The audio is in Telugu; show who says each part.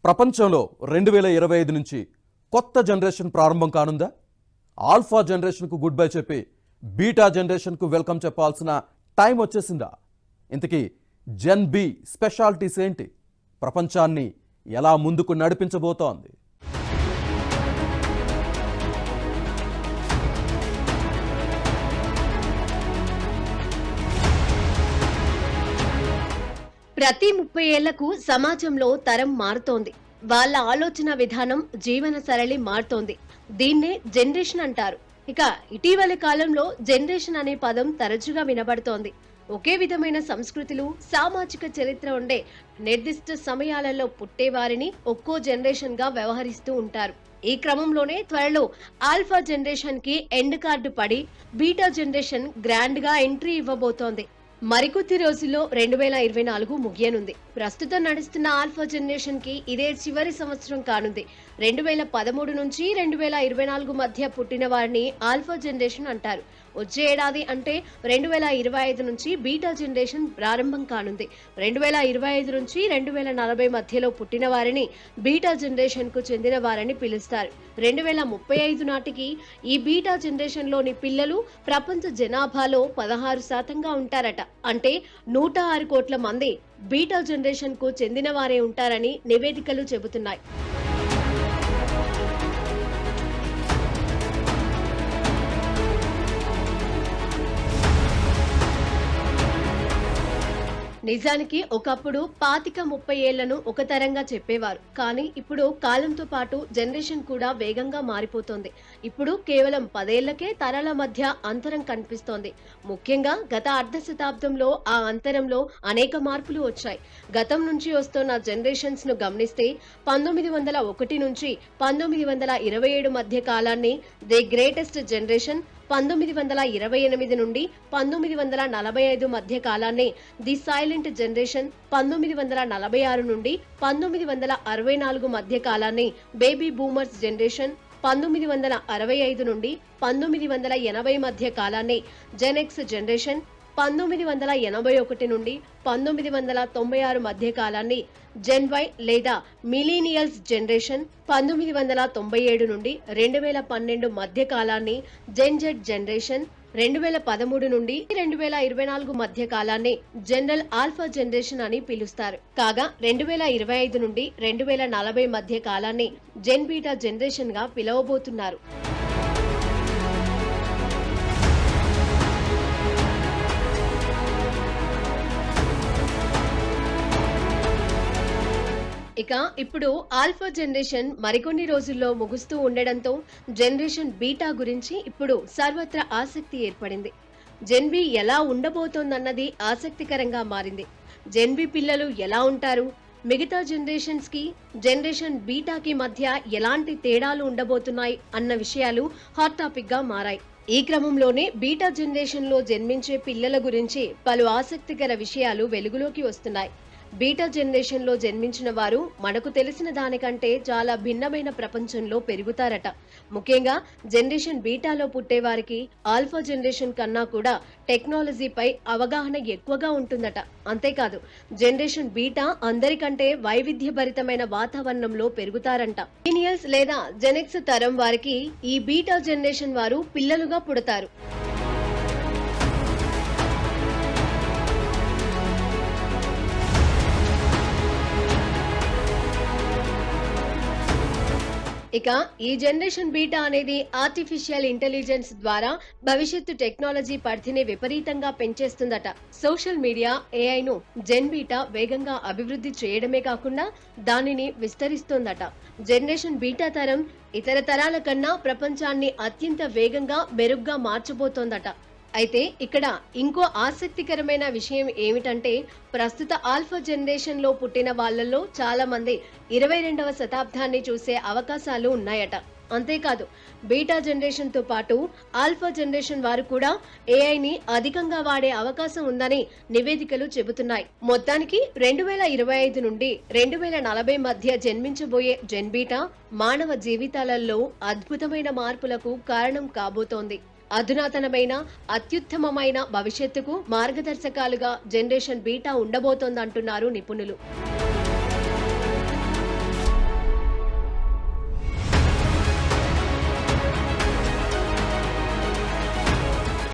Speaker 1: ప్రపంచంలో 2025 నుంచి కొత్త జనరేషన్ ప్రారంభం కానుందా? ఆల్ఫా జనరేషన్కు గుడ్ బై చెప్పి బీటా జనరేషన్కు వెల్కమ్ చెప్పాల్సిన టైం వచ్చేసిందా? ఇంతకీ జెన్ బి స్పెషాలిటీస్ ఏంటి? ప్రపంచాన్ని ఎలా ముందుకు నడిపించబోతోంది?
Speaker 2: ప్రతి 30 ఏళ్లకు సమాజంలో తరం మారుతోంది. వాళ్ళ ఆలోచన విధానం, జీవన సరళి మారుతోంది. దీన్నే జనరేషన్ అంటారు. ఇక ఇటీవలి కాలంలో జనరేషన్ అనే పదం తరచుగా వినబడుతోంది. ఒకే విధమైన సంస్కృతులు, సామాజిక చరిత్ర ఉండే నిర్దిష్ట సమయాలలో పుట్టేవారిని ఒక్కో జనరేషన్ గా వ్యవహరిస్తూ ఉంటారు. ఈ క్రమంలోనే త్వరలో ఆల్ఫా జనరేషన్ కి ఎండ్ కార్డు పడి బీటా జనరేషన్ గ్రాండ్ గా ఎంట్రీ ఇవ్వబోతోంది. మరికొద్ది రోజుల్లో 2024 ముగియనుంది. ప్రస్తుతం నడుస్తున్న ఆల్ఫా జనరేషన్ కి ఇదే చివరి సంవత్సరం కానుంది. 2013 నుంచి 2024 మధ్య పుట్టిన వారిని ఆల్ఫా జనరేషన్ అంటారు. వచ్చే ఏడాది అంటే 2025 నుంచి బీటా జనరేషన్ ప్రారంభం కానుంది. 2025 నుంచి 2040 మధ్యలో పుట్టిన వారిని బీటా జనరేషన్ కు చెందిన వారని పిలుస్తారు. 2035 నాటికి ఈ బీటా జనరేషన్ లోని పిల్లలు ప్రపంచ జనాభాలో 16% ఉంటారట. అంటే 106 కోట్ల మంది బీటా జనరేషన్ కు చెందిన వారే ఉంటారని నివేదికలు చెబుతున్నాయి. నిజానికి ఒకప్పుడు 25-30 ఏళ్లను ఒక తరంగా చెప్పేవారు. కానీ ఇప్పుడు కాలంతో పాటు జనరేషన్ కూడా వేగంగా మారిపోతోంది. ఇప్పుడు కేవలం 10 ఏళ్లకే తరాల మధ్య అంతరం కనిపిస్తోంది. ముఖ్యంగా గత అర్ధ శతాబ్దంలో ఆ అంతరంలో అనేక మార్పులు వచ్చాయి. గతం నుంచి వస్తున్న జనరేషన్స్ ను గమనిస్తే 1901 నుంచి 1927 మధ్య కాలాన్ని ది గ్రేటెస్ట్ జనరేషన్, 1928 నుండి 1945 మధ్య కాలాన్ని ది సైలెంట్ జనరేషన్, 1946 నుండి 1964 మధ్య కాలాన్ని బేబీ బూమర్స్ జనరేషన్, 1965 నుండి 1980 మధ్య కాలాన్ని జెన్ఎక్స్ జనరేషన్, 1981 నుండి 1996 మధ్య కాలాన్ని జెన్ వై లేదా మిలీనియల్స్ జనరేషన్, 1997 నుండి 2012 మధ్య కాలాన్ని జెన్ జెడ్ జనరేషన్, 2013 నుండి 2024 మధ్య కాలాన్ని జనరల్ ఆల్ఫా జనరేషన్ అని పిలుస్తారు. కాగా 2025 నుండి 2040 మధ్య కాలాన్ని జెన్ బీటా జనరేషన్ గా పిలవబోతున్నారు. ఇక ఇప్పుడు ఆల్ఫా జనరేషన్ మరికొన్ని రోజుల్లో ముగుస్తూ ఉండడంతో జనరేషన్ బీటా గురించి ఇప్పుడు సర్వత్రా ఆసక్తి ఏర్పడింది. జెన్ బి ఎలా ఉండబోతోందన్నది ఆసక్తికరంగా మారింది. జెన్ బి పిల్లలు ఎలా ఉంటారు, మిగతా జనరేషన్స్ కి జనరేషన్ బీటాకి మధ్య ఎలాంటి తేడాలు ఉండబోతున్నాయి అన్న విషయాలు హాట్ టాపిక్ గా మారాయి. ఈ క్రమంలోనే బీటా జనరేషన్ లో జన్మించే పిల్లల గురించి పలు ఆసక్తికర విషయాలు వెలుగులోకి వస్తున్నాయి. బీటా జనరేషన్ లో జన్మించిన వారు మనకు తెలిసిన దానికంటే చాలా భిన్నమైన ప్రపంచంలో పెరుగుతారట. ముఖ్యంగా జనరేషన్ బీటాలో పుట్టేవారికి ఆల్ఫా జనరేషన్ కన్నా కూడా టెక్నాలజీపై అవగాహన ఎక్కువగా ఉంటుందట. అంతేకాదు జనరేషన్ బీటా అందరికంటే వైవిధ్యభరితమైన వాతావరణంలో పెరుగుతారంట. మిలీనియల్స్ లేదా జెన్ఎక్స్ తరం వారికి ఈ బీటా జనరేషన్ వారు పిల్లలుగా పుడతారు. ఇక ఈ జనరేషన్ బీటా అనేది ఆర్టిఫిషియల్ ఇంటెలిజెన్స్ ద్వారా భవిష్యత్తు టెక్నాలజీ పరిధిని విపరీతంగా పెంచేస్తుందట. సోషల్ మీడియా, ఏఐను జెన్ బీటా వేగంగా అభివృద్ధి చేయడమే కాకుండా దానిని విస్తరిస్తోందట. జనరేషన్ బీటా తరం ఇతర తరాల కన్నా ప్రపంచాన్ని అత్యంత వేగంగా మెరుగ్గా మార్చబోతోందట. అయితే ఇక్కడ ఇంకో ఆసక్తికరమైన విషయం ఏమిటంటే ప్రస్తుత ఆల్ఫా జనరేషన్ లో పుట్టిన వాళ్లలో చాలా మంది 22వ శతాబ్దాన్ని చూసే అవకాశాలు ఉన్నాయట. అంతేకాదు బీటా జనరేషన్ తో పాటు ఆల్ఫా జనరేషన్ వారు కూడా ఏఐని అధికంగా వాడే అవకాశం ఉందని నివేదికలు చెబుతున్నాయి. మొత్తానికి 2025 నుండి 2040 మధ్య జన్మించబోయే జెన్ బీటా మానవ జీవితాలలో అద్భుతమైన మార్పులకు కారణం కాబోతోంది. అధునాతనమైన అత్యుత్తమమైన భవిష్యత్తుకు మార్గదర్శకాలుగా జనరేషన్ బీటా ఉండబోతోందంటున్నారు నిపుణులు.